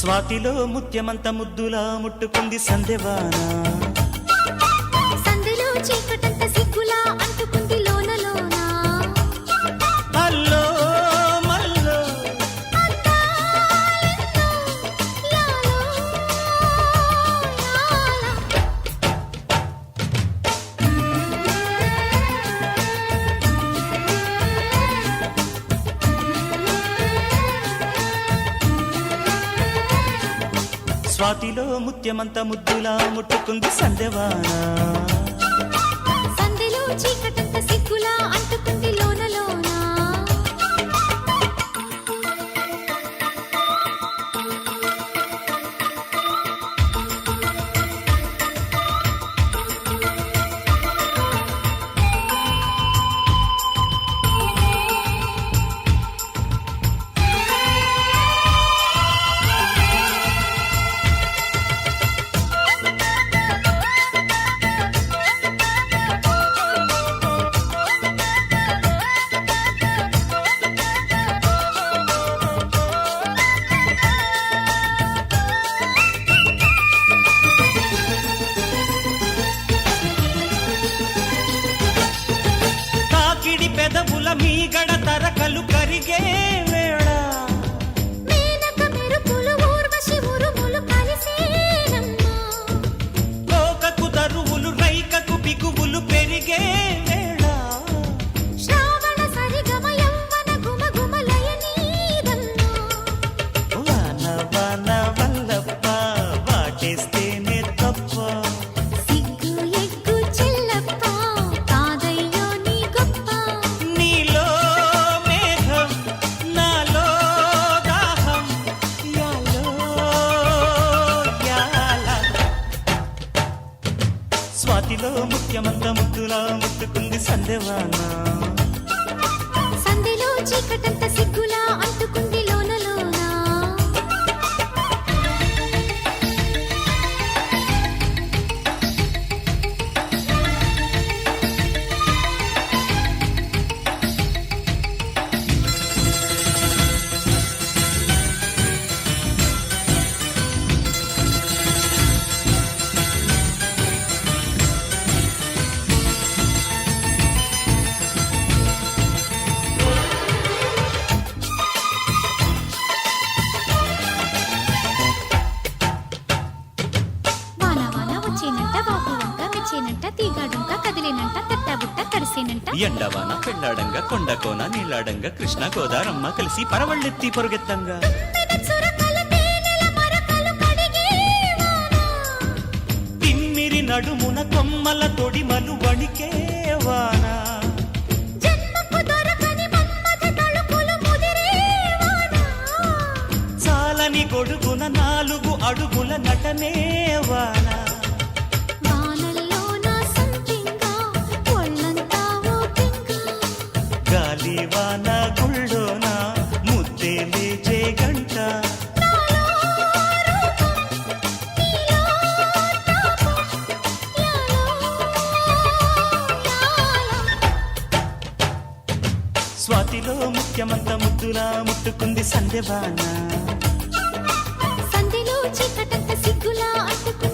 స్వాతిలో ముత్యమంత ముద్దులా ముట్టుకుంది సందెవాన సందెలో చీకటంత సిగ్గులా అంటుకుంది లోన లోన అల్లో మల్లో అందాలెన్నో యాలో స్వాతిలో ముత్యమంత ముద్దులా ముట్టుకుంది సందెవాన సందెలో చీకటంత సిగ్గులా అంటుకుంది లోన లోన తాకిడి పెదవుల మీగడ తరకలు కరిగే వేళ మేనక మెరుపులు ఊర్వశి ఉరుములు కలిసేనమ్మా కోకకు దరువులు రైకకు బిగువులు పెరిగే వేళ శ్రావణ సరిగమ యవ్వన గుమగుమలయ నీదమ్మా వాన వాన వల్లప్ప వాటేస్తేనే తప్ప సిగ్గు ఎగ్గు చెల్లప్ప కాదయ్యో నీ గొప్ప నీలో మేఘం నాలో దాహం యాలో యాల స్వాతిలో ముత్యమంత ముద్దులా ముట్టుకుంది సందెవాన సందెలో చీకటంత సిగ్గులా అంటుకుంది లోన లోన వాన వాన వచ్చేనంట వాపు వంక మెచ్చేనంట తీగాడుంక కదిలేనంట తట్టబుట్ట తడిసేనంట ఎండవాన పెళ్ళాడంగా కొండకోన నీలాడంగా కృష్ణ గోదారమ్మ కలిసి పరవళ్ళెత్తి పొరుగెత్తంగా తుమ్మెద చురకల తేనెల మరకలు కడిగే వాన తిమ్మిరి నడుమున కొమ్మల తొడిమలు వణికే వాన జన్మకు దొరకని మన్మథ తళుకులు ముదిరే వాన చాలని గొడుగున 4 అడుగుల నటనే వాన వానల్లో నా సంపింగా ఒళ్ళంతా ఊపింగా గాలి వాన గుళ్ళోన ముద్దే లేచే గంట నాలో రూపం నీలో తాపం యాలో యాల స్వాతిలో ముత్యమంత ముద్దులా ముట్టుకుంది సందెవాన సందెలో చీకటంత సిగ్గులా అంటుకుంది